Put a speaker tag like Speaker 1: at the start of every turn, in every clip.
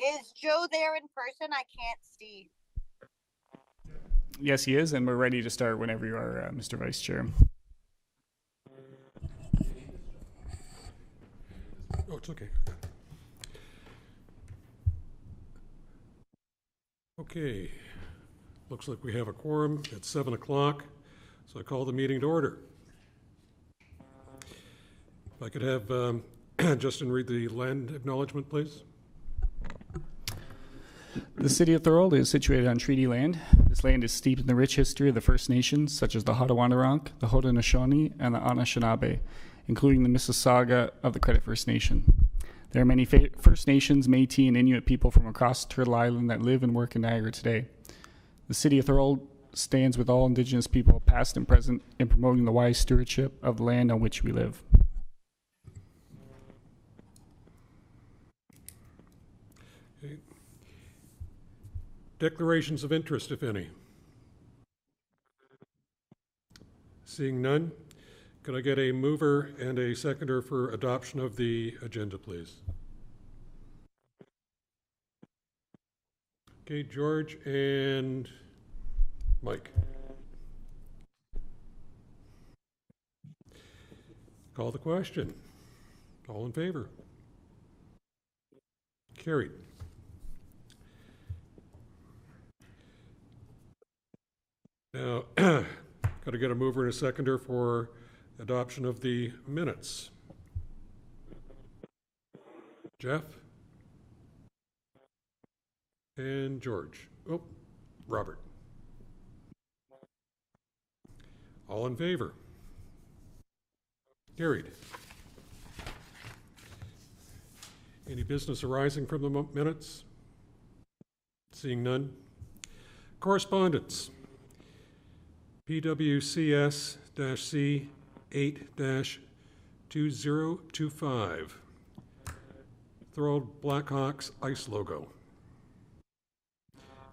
Speaker 1: Is Joe there in person? I can't see.
Speaker 2: Yes, he is, and we're ready to start whenever you are, Mr. Vice Chair.
Speaker 3: Oh, it's okay. Okay, looks like we have a quorum at 7 o'clock, so I call the meeting to order. If I could have Justin read the land acknowledgement, please.
Speaker 2: The city of Thorold is situated on treaty land. This land is steeped in the rich history of the First Nations, such as the Haudenosaunee, the Haudenosaunee, and the Anishinaabe, including the Mississauga of the Credit First Nation. There are many First Nations, Métis, and Inuit people from across Turtle Island that live and work in Niagara today. The city of Thorold stands with all Indigenous people, past and present, in promoting the wise stewardship of the land on which we live.
Speaker 3: Okay. Declarations of interest, if any. Seeing none, could I get a mover and a seconder for adoption of the agenda, please? Okay, George and Mike. Call the question. All in favor? Carried. Now, got to get a mover and a seconder for adoption of the minutes. Jeff? And George. Oh, Robert. All in favor? Carried. Any business arising from the minutes? Seeing none. Correspondence. PWCS-C 8-2025. Thorold Blackhawks ice logo.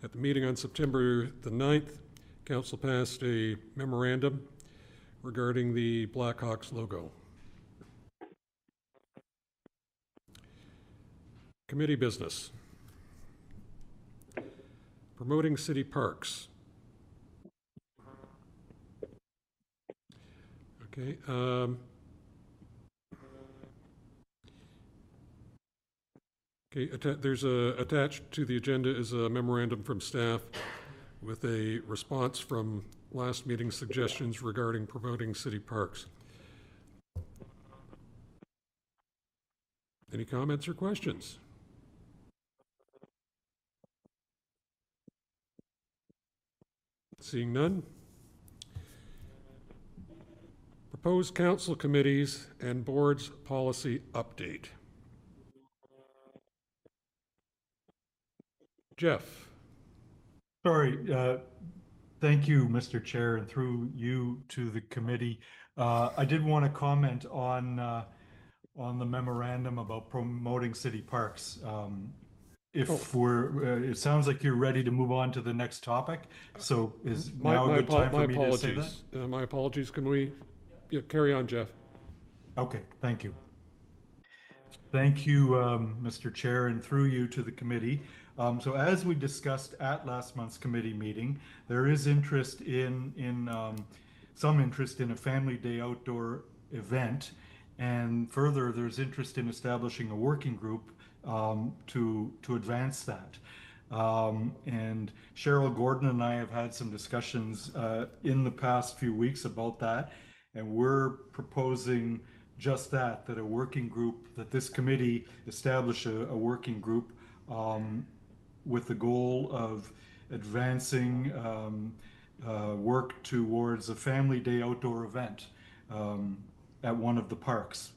Speaker 3: At the meeting on September the 9th, Council passed a memorandum regarding the Blackhawks logo. Committee business. Promoting city parks. Okay. There's attached to the agenda is a memorandum from staff with a response from last meeting's suggestions regarding promoting city parks. Any comments or questions? Seeing none. Proposed council committees and boards policy update. Jeff.
Speaker 4: Sorry, thank you, Mr. Chair, and through you to the committee. I did want to comment on the memorandum about promoting city parks. It sounds like you're ready to move on to the next topic. So is now a good time for me to say that?
Speaker 3: My apologies. Can we carry on, Jeff?
Speaker 4: Okay, thank you. Thank you, Mr. Chair, and through you to the committee. So as we discussed at last month's committee meeting, there is interest some interest in a family day outdoor event, and further there's interest in establishing a working group to advance that. And Cheryl Gordon and I have had some discussions in the past few weeks about that, and we're proposing just that a working group, that this committee establish a working group with the goal of advancing work towards a family day outdoor event at one of the parks.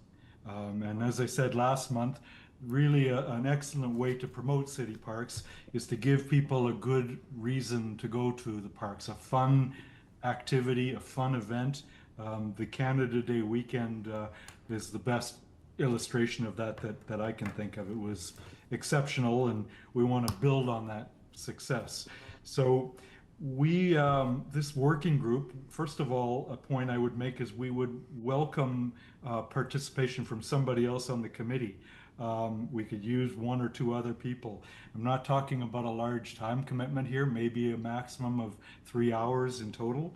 Speaker 4: And as I said last month, really an excellent way to promote city parks is to give people a good reason to go to the parks, a fun activity, a fun event. The Canada Day weekend is the best illustration of that I can think of. It was exceptional, and we want to build on that success. So we, this working group, first of all, a point I would make is we would welcome participation from somebody else on the committee. We could use one or two other people. I'm not talking about a large time commitment here, maybe a maximum of 3 hours in total.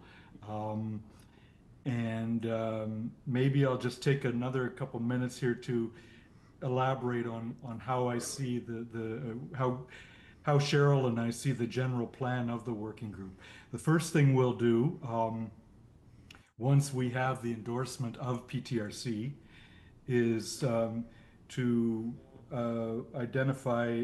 Speaker 4: Maybe I'll just take another couple minutes here to elaborate on how I see how Cheryl and I see the general plan of the working group. The first thing we'll do, once we have the endorsement of PTRC, is to identify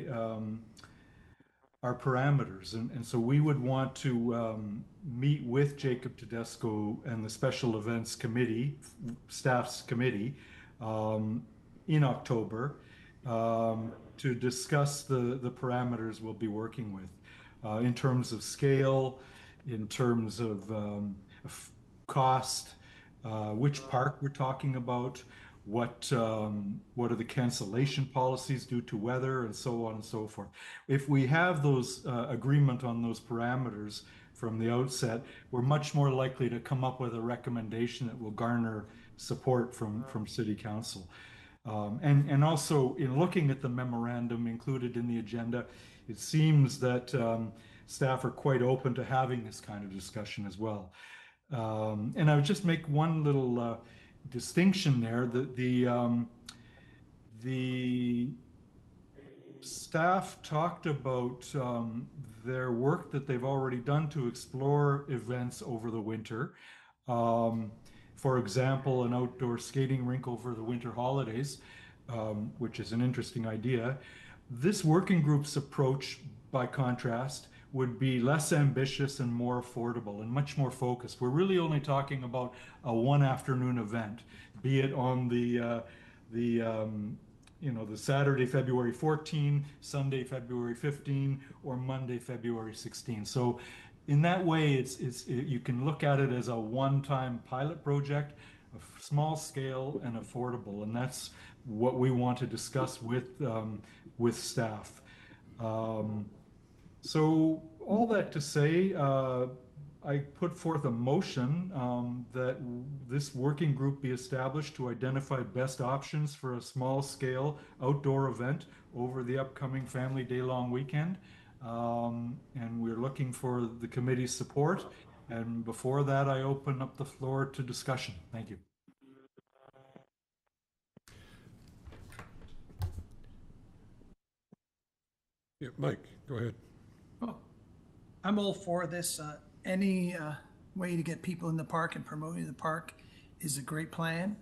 Speaker 4: our parameters. And so we would want to meet with Jacob Tedesco and the Special Events Committee, staff's committee, in October to discuss the parameters we'll be working with in terms of scale, in terms of cost, which park we're talking about, what are the cancellation policies due to weather, and so on and so forth. If we have those agreement on those parameters from the outset, we're much more likely to come up with a recommendation that will garner support from City Council. And also, in looking at the memorandum included in the agenda, it seems that staff are quite open to having this kind of discussion as well. And I would just make one little distinction there. The staff talked about their work that they've already done to explore events over the winter. For example, an outdoor skating rink over the winter holidays, which is an interesting idea. This working group's approach, by contrast, would be less ambitious and more affordable and much more focused. We're really only talking about a one afternoon event, be it on the Saturday, February 14, Sunday, February 15, or Monday, February 16. So in that way, you can look at it as a one-time pilot project, a small scale and affordable, and that's what we want to discuss with staff. So all that to say, I put forth a motion that this working group be established to identify best options for a small scale outdoor event over the upcoming Family Day long weekend. And we're looking for the committee's support. And before that, I open up the floor to discussion. Thank you.
Speaker 3: Yeah, Mike, go ahead.
Speaker 5: Well, I'm all for this. Any way to get people in the park and promoting the park is a great plan.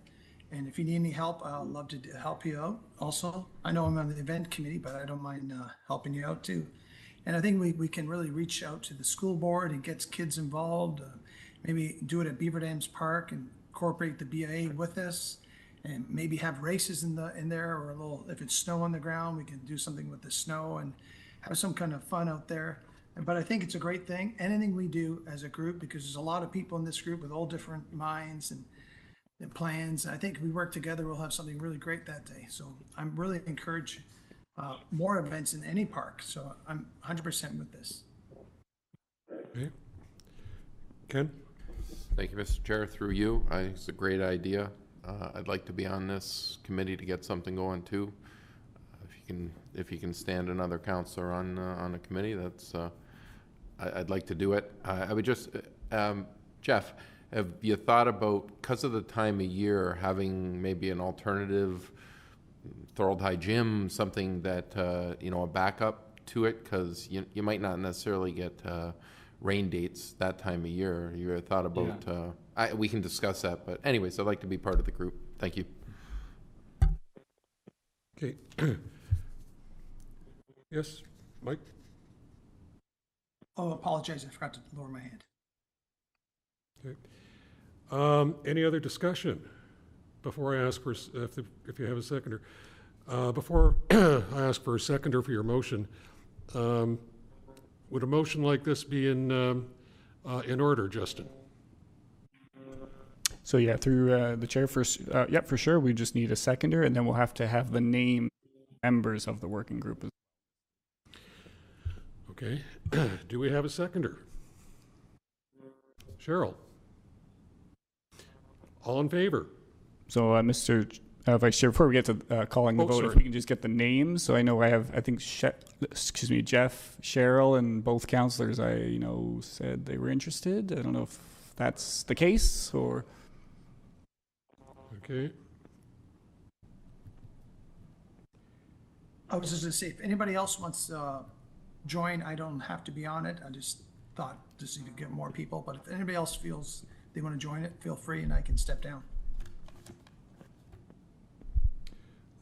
Speaker 5: And if you need any help, I'll love to help you out. Also, I know I'm on the event committee, but I don't mind helping you out too. And I think we can really reach out to the school board and get kids involved. Maybe do it at Beaver Dams Park and incorporate the BIA with us, and maybe have races in there, or a little, if it's snow on the ground, we can do something with the snow and have some kind of fun out there. But I think it's a great thing. Anything we do as a group, because there's a lot of people in this group with all different minds and plans. I think if we work together, we'll have something really great that day. So I'm really encouraged. More events in any park, so I'm 100% with this.
Speaker 3: Okay. Ken?
Speaker 6: Thank you, Mr. Chair. Through you, I think it's a great idea. I'd like to be on this committee to get something going too. If you can stand another counselor on a committee, that's I'd like to do it. I would just, Jeff, have you thought about, because of the time of year, having maybe an alternative Thorold High Gym, something that, a backup to it, because you might not necessarily get rain dates that time of year. You thought about, we can discuss that, but anyways, I'd like to be part of the group. Thank you.
Speaker 3: Okay. Yes, Mike?
Speaker 5: Oh, apologize, I forgot to lower my hand.
Speaker 3: Okay. Any other discussion before I ask for, if you have a seconder? Before I ask for a seconder for your motion, would a motion like this be in order, Justin?
Speaker 2: So yeah, through the chair first, yep, for sure. We just need a seconder, and then we'll have to have the name members of the working group.
Speaker 3: Okay. Do we have a seconder? Cheryl? All in favor?
Speaker 2: So Mr. Vice Chair, before we get to calling the
Speaker 3: Oh,
Speaker 2: vote, if
Speaker 3: sorry.
Speaker 2: we can just get the names. So I know I think, Jeff, Cheryl, and both councillors said they were interested. I don't know if that's the case or.
Speaker 3: Okay.
Speaker 5: I was just gonna say, if anybody else wants to join, I don't have to be on it. I just thought just need to get more people, but if anybody else feels they want to join it, feel free and I can step down.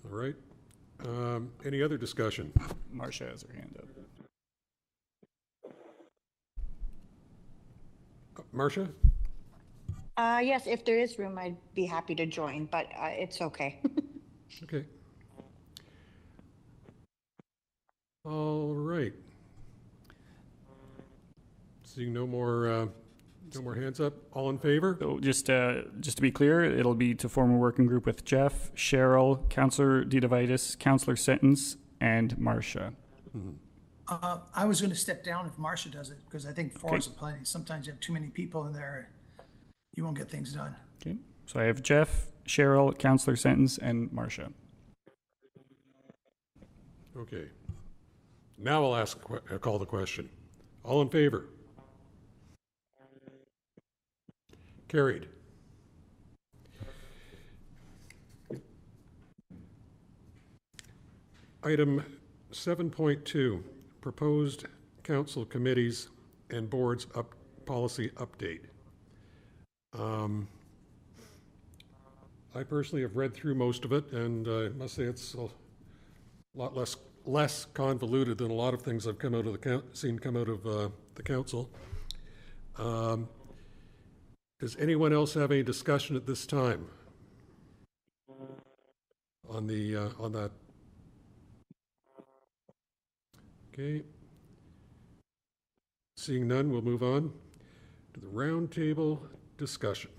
Speaker 3: All right. Any other discussion?
Speaker 2: Marcia has her hand up.
Speaker 3: Marcia?
Speaker 1: Yes, if there is room, I'd be happy to join, but it's okay.
Speaker 3: Okay. All right. Seeing no more hands up. All in favor?
Speaker 2: So just to be clear, it'll be to form a working group with Jeff, Cheryl, Councillor Didavitis, Councillor Sentence, and Marcia.
Speaker 5: I was gonna step down if Marcia does it, because I think four is plenty. Sometimes you have too many people in there, you won't get things done.
Speaker 2: Okay. So I have Jeff, Cheryl, Councillor Sentence, and Marcia.
Speaker 3: Okay. Now I'll call the question. All in favor? Carried. Item 7.2, proposed council committees and boards policy update. I personally have read through most of it, and I must say it's a lot less convoluted than a lot of things I've come out of seen come out of the council. Does anyone else have any discussion at this time on that? Okay. Seeing none, we'll move on to the roundtable discussion.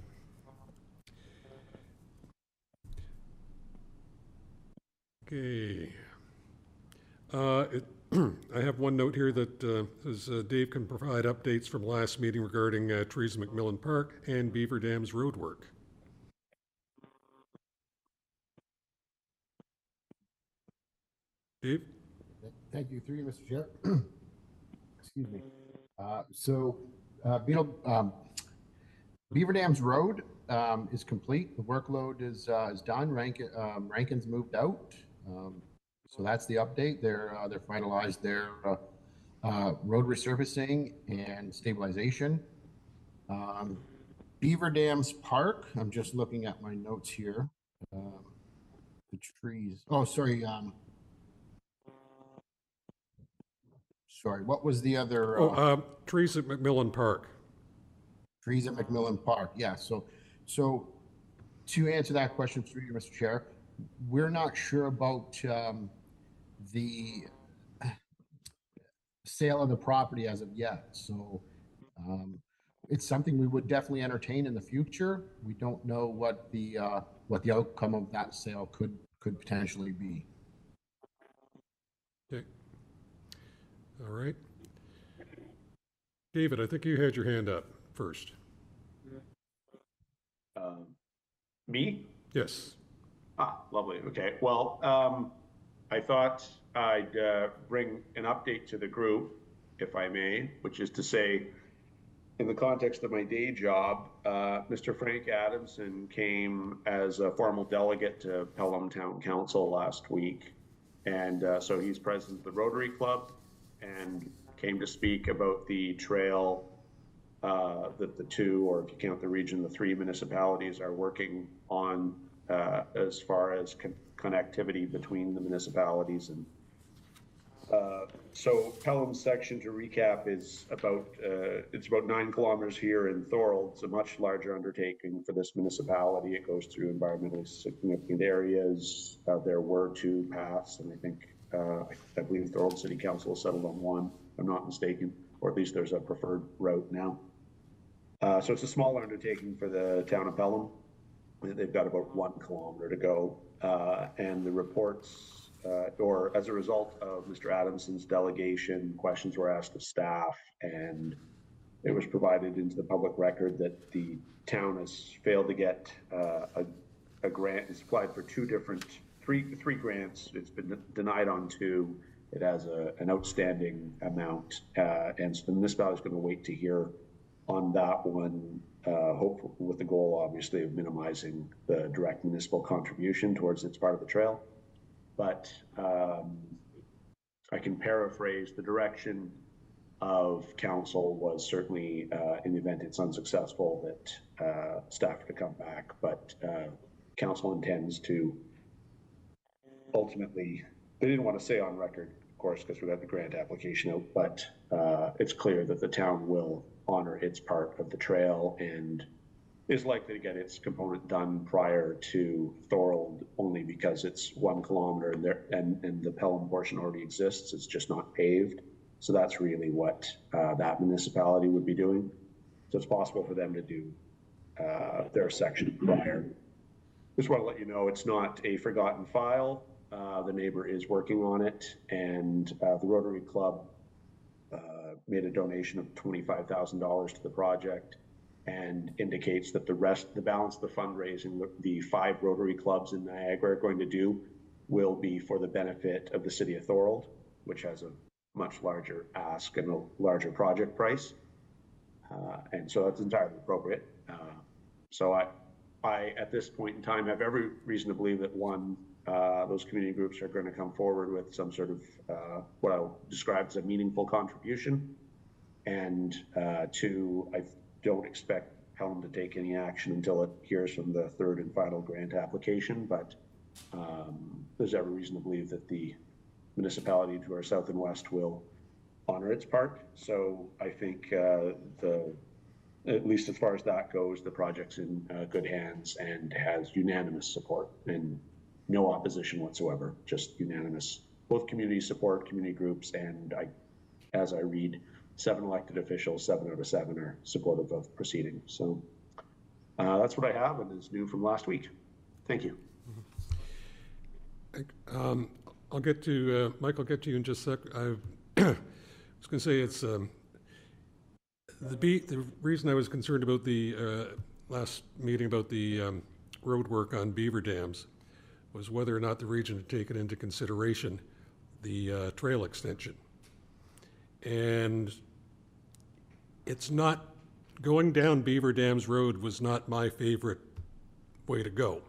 Speaker 3: Okay. I have one note here that says Dave can provide updates from last meeting regarding trees in McMillan Park and Beaver Dams road work. Dave?
Speaker 7: Thank you, through you, Mr. Chair. Excuse me. Beaver Dams Road is complete. The workload is done. Rankin's moved out. So that's the update. They're finalized their road resurfacing and stabilization. Beaver Dams Park, I'm just looking at my notes here. The trees. Oh, sorry. Sorry, what was the other?
Speaker 3: Trees at McMillan Park.
Speaker 7: Trees at McMillan Park, yeah. So to answer that question through you, Mr. Chair, we're not sure about the sale of the property as of yet. So it's something we would definitely entertain in the future. We don't know what the outcome of that sale could potentially be.
Speaker 3: Okay. All right. David, I think you had your hand up first.
Speaker 8: Me?
Speaker 3: Yes.
Speaker 8: Lovely. Okay. Well, I thought I'd bring an update to the group, if I may, which is to say, in the context of my day job, Mr. Frank Adamson came as a formal delegate to Pelham Town Council last week. And so he's president of the Rotary Club and came to speak about the trail that the two, or if you count the region, the three municipalities are working on as far as connectivity between the municipalities. And so Pelham's section, to recap, is about it's about 9 kilometers here in Thorold. It's a much larger undertaking for this municipality. It goes through environmentally significant areas. There were 2 paths, and I think I believe Thorold City Council settled on 1, if I'm not mistaken, or at least there's a preferred route now. So it's a smaller undertaking for the town of Pelham. They've got about 1 kilometer to go, and the reports, or as a result of Mr. Adamson's delegation, questions were asked of staff, and it was provided into the public record that the town has failed to get a grant. It's applied for three grants. It's been denied on two. It has an outstanding amount, and so the municipality is going to wait to hear on that one, hopefully with the goal, obviously, of minimizing the direct municipal contribution towards its part of the trail. But I can paraphrase: the direction of council was certainly, in the event it's unsuccessful, that staff to come back, but council intends to ultimately, they didn't want to say on record, of course, because we got the grant application out, but it's clear that the town will honor its part of the trail and is likely to get its component done prior to Thorold, only because it's 1 kilometer and the Pelham portion already exists. It's just not paved. So that's really what that municipality would be doing. So it's possible for them to do their section prior. Just want to let you know it's not a forgotten file. The neighbor is working on it, and the Rotary Club made a donation of $25,000 to the project, and indicates that the balance of the fundraising the 5 Rotary clubs in Niagara are going to do will be for the benefit of the city of Thorold, which has a much larger ask and a larger project price. And so that's entirely appropriate. So I, at this point in time, have every reason to believe that those community groups are going to come forward with some sort of what I'll describe as a meaningful contribution. And two, I don't expect Pelham to take any action until it hears from the 3rd and final grant application, but there's every reason to believe that the municipality to our south and west will honor its part. So I think at least as far as that goes, the project's in good hands and has unanimous support and no opposition whatsoever, just unanimous, both community support, community groups, and as I read, 7 elected officials, 7 out of 7 are supportive of proceeding. So that's what I have and is new from last week. Thank you.
Speaker 3: I'll get to, Mike, I'll get to you in just a sec. I was going to say it's, the reason I was concerned about the last meeting about the road work on beaver dams was whether or not the region had taken into consideration the trail extension. And it's not, going down Beaver Dams Road was not my favorite way to go.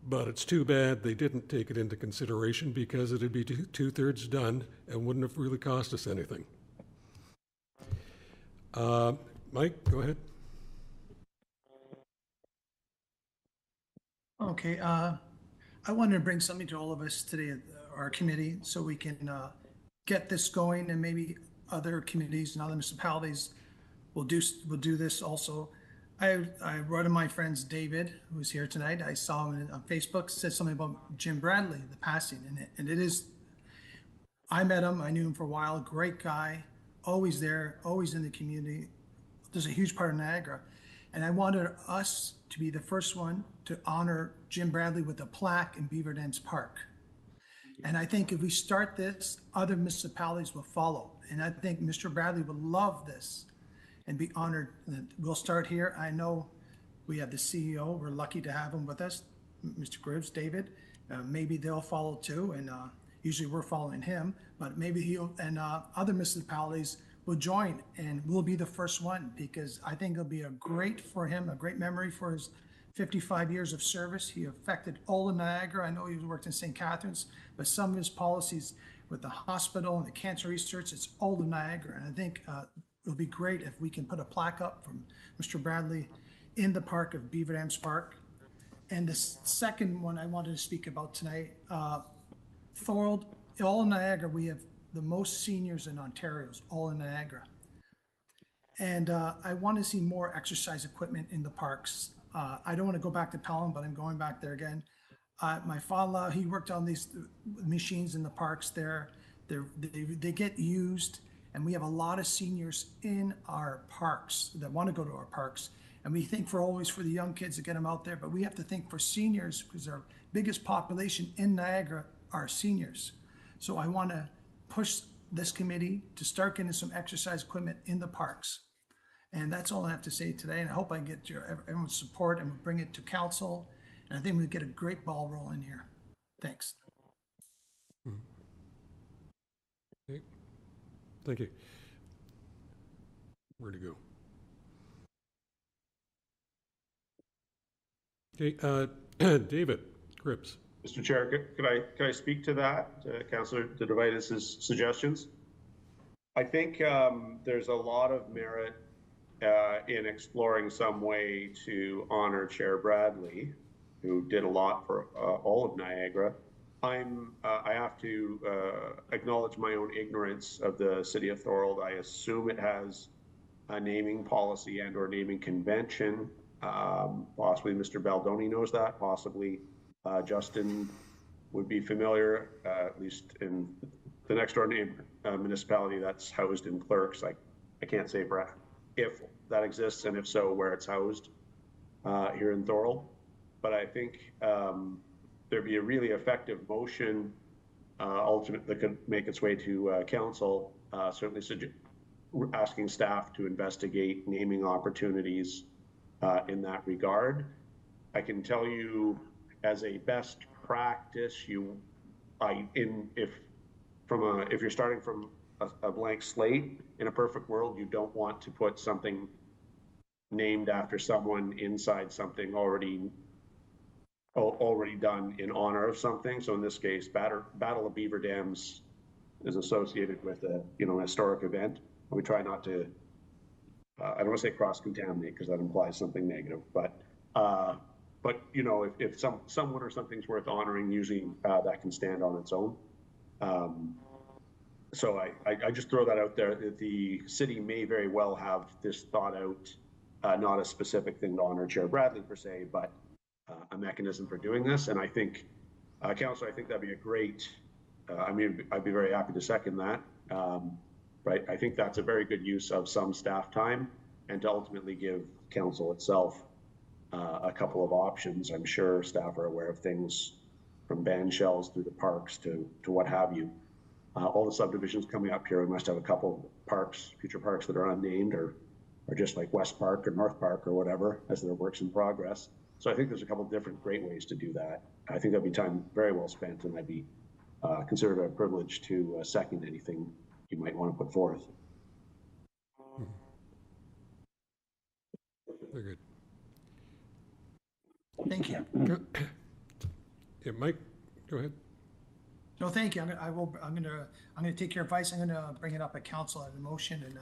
Speaker 3: But it's too bad they didn't take it into consideration, because it'd be two-thirds done and wouldn't have really cost us anything. Mike, go ahead.
Speaker 5: Okay, I wanted to bring something to all of us today at our committee so we can get this going, and maybe other communities and other municipalities will do this also. One of my friends, David, who's here tonight, I saw him on Facebook, said something about Jim Bradley, the passing, and it is, I met him, I knew him for a while, great guy, always there, always in the community. There's a huge part of Niagara. And I wanted us to be the first one to honor Jim Bradley with a plaque in Beaver Dams Park. And I think if we start this, other municipalities will follow. And I think Mr. Bradley would love this and be honored. We'll start here. I know we have the CEO. We're lucky to have him with us, Mr. Gribbs, David. Maybe they'll follow too. And usually we're following him, but maybe he'll, and other municipalities will join, and we'll be the first one, because I think it'll be a great for him, a great memory for his 55 years of service. He affected all of Niagara. I know he worked in St. Catharines, but some of his policies with the hospital and the cancer research, it's all of Niagara. And I think it'll be great if we can put a plaque up from Mr. Bradley in the park of Beaver Dams Park. And the second one I wanted to speak about tonight, Thorold, all in Niagara, we have the most seniors in Ontario, all in Niagara. And I want to see more exercise equipment in the parks. I don't want to go back to Pelham, but I'm going back there again. My father-in-law, he worked on these machines in the parks there. They get used, and we have a lot of seniors in our parks that want to go to our parks. And we think always for the young kids to get them out there, but we have to think for seniors, because our biggest population in Niagara are seniors. So I want to push this committee to start getting some exercise equipment in the parks. And that's all I have to say today. And I hope I get everyone's support and bring it to council And I think we get a great ball rolling here. Thanks.
Speaker 3: Okay. Thank you. Where'd it go? Okay, David Cripps.
Speaker 8: Mr. Chair, could I speak to that, Councillor DeVitis' suggestions? I think there's a lot of merit in exploring some way to honor Chair Bradley, who did a lot for all of Niagara. I have to acknowledge my own ignorance of the City of Thorold. I assume it has a naming policy and or naming convention. Possibly Mr. Baldoni knows that. Possibly Justin would be familiar, at least in the next door neighbor municipality that's housed in Clerks. I can't say for if that exists, and if so, where it's housed here in Thorold. But I think there'd be a really effective motion ultimately that could make its way to council, certainly asking staff to investigate naming opportunities in that regard. I can tell you as a best practice, if you're starting from a blank slate, in a perfect world, you don't want to put something named after someone inside something already done in honor of something. So in this case, Battle of Beaver Dams is associated with a historic event. We try not to, I don't want to say cross-contaminate because that implies something negative, but if someone or something's worth honoring, usually that can stand on its own. So I just throw that out there, that the city may very well have this thought out, not a specific thing to honor Chair Bradley per se, but a mechanism for doing this. And I think, Councilor, I think that'd be a great, I'd be very happy to second that. Right, I think that's a very good use of some staff time, and to ultimately give council itself a couple of options. I'm sure staff are aware of things from band shells through the parks to what have you. All the subdivisions coming up here, we must have a couple parks, future parks that are unnamed or just like West Park or North Park or whatever, as their works in progress. So I think there's a couple of different great ways to do that. I think that'd be time very well spent, and I'd be considered a privilege to second anything you might want to put forth.
Speaker 3: Very good.
Speaker 5: Thank you.
Speaker 3: Yeah, Mike, go ahead.
Speaker 5: No, thank you. I'm gonna take your advice. I'm gonna bring it up at council as a motion, and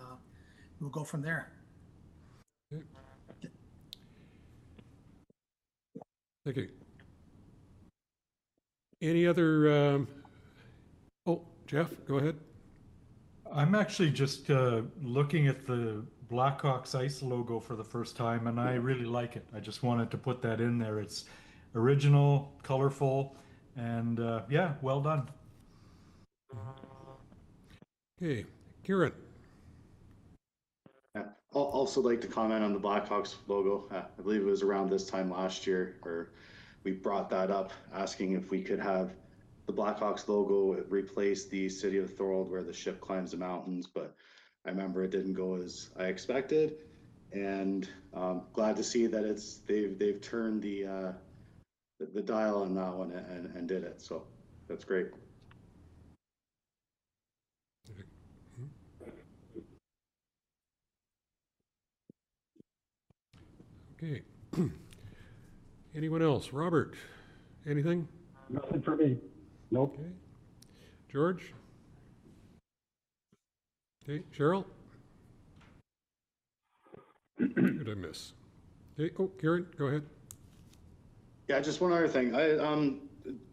Speaker 5: we'll go from there.
Speaker 3: Okay. Thank you. Any other, oh, Jeff, go ahead.
Speaker 4: I'm actually just looking at the Blackhawks ice logo for the first time, and I really like it. I just wanted to put that in there. It's original, colorful, and yeah, well done.
Speaker 3: Okay, Kieran.
Speaker 9: I'd also like to comment on the Blackhawks logo. I believe it was around this time last year where we brought that up, asking if we could have the Blackhawks logo replace the City of Thorold where the ship climbs the mountains, but I remember it didn't go as I expected, and glad to see that they've turned the dial on that one and did it. So that's great.
Speaker 3: Okay. Anyone else? Robert, anything?
Speaker 10: Nothing for me. Nope.
Speaker 3: Okay. George? Okay, Cheryl? What did I miss? Okay, oh, Kieran, go ahead.
Speaker 9: Yeah, just one other thing.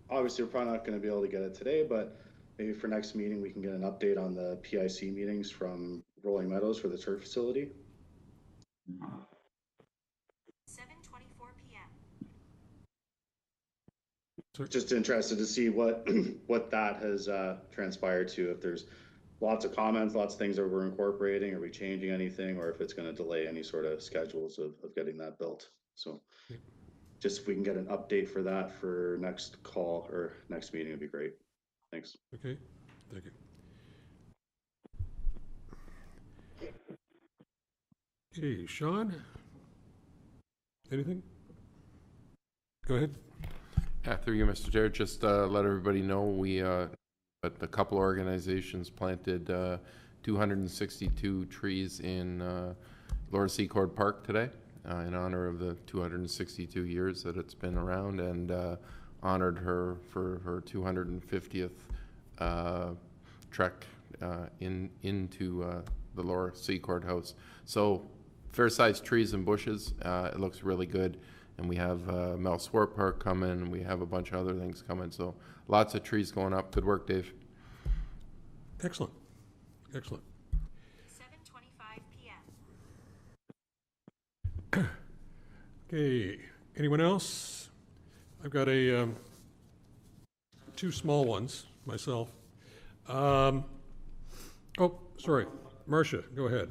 Speaker 9: Obviously we're probably not going to be able to get it today, but maybe for next meeting we can get an update on the PIC meetings from Rolling Meadows for the turf facility.
Speaker 11: 7:24 p.m.
Speaker 9: Just interested to see what that has transpired to. If there's lots of comments, lots of things that we're incorporating, are we changing anything, or if it's going to delay any sort of schedules of getting that built. So just if we can get an update for that for next call or next meeting would be great. Thanks.
Speaker 3: Okay, thank you. Okay, Sean? Anything? Go ahead.
Speaker 6: Yeah, through you, Mr. Chair, just let everybody know we, but a couple organizations planted 262 trees in Laura Secord Park today in honor of the 262 years that it's been around, and honored her for her 250th trek into the Laura Secord House. So fair-sized trees and bushes. It looks really good. And we have Mel Swart Park coming, and we have a bunch of other things coming. So lots of trees going up. Good work, Dave.
Speaker 3: Excellent. Excellent.
Speaker 11: 7:25 p.m.
Speaker 3: Okay. Anyone else? I've got a two small ones myself. Oh, sorry. Marcia, go ahead.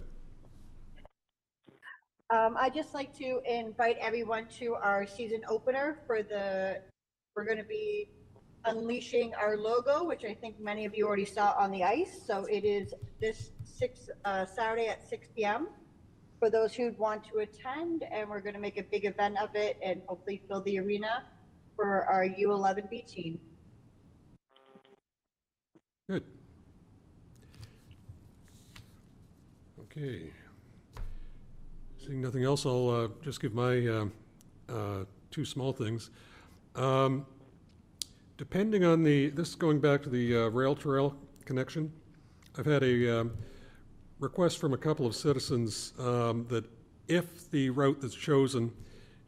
Speaker 1: I'd just like to invite everyone to our season opener we're going to be unleashing our logo, which I think many of you already saw on the ice. So it is this Saturday at 6 p.m. for those who'd want to attend, and we're going to make a big event of it and hopefully fill the arena for our U11B team.
Speaker 3: Good. Okay. Seeing nothing else, I'll just give my two small things. Depending on this going back to the rail trail connection, I've had a request from a couple of citizens that if the route that's chosen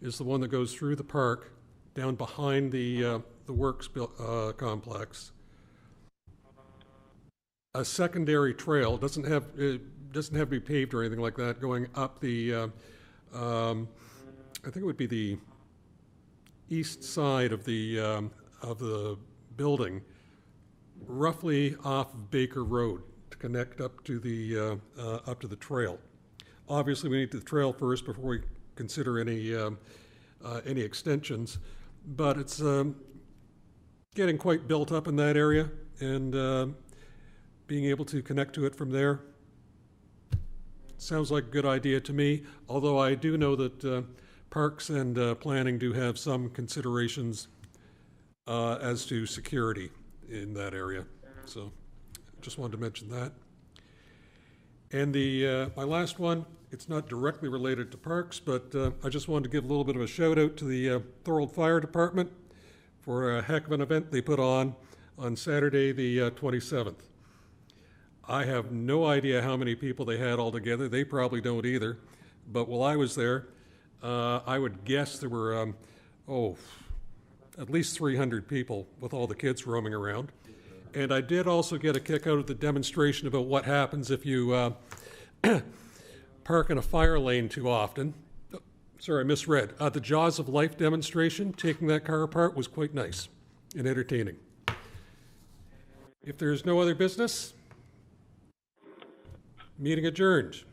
Speaker 3: is the one that goes through the park down behind the works complex, a secondary trail doesn't have to be paved or anything like that, going up the, I think it would be the east side of the building, roughly off of Baker Road to connect up to the trail. Obviously, we need the trail first before we consider any extensions, but it's getting quite built up in that area, and being able to connect to it from there sounds like a good idea to me, although I do know that parks and planning do have some considerations as to security in that area. So just wanted to mention that. And my last one, it's not directly related to parks, but I just wanted to give a little bit of a shout out to the Thorold Fire Department for a heck of an event they put on Saturday the 27th. I have no idea how many people they had altogether. They probably don't either. But while I was there, I would guess there were, at least 300 people with all the kids roaming around. And I did also get a kick out of the demonstration about what happens if you park in a fire lane too often. Sorry, I misread. The Jaws of Life demonstration, taking that car apart, was quite nice and entertaining. If there's no other business, meeting adjourned.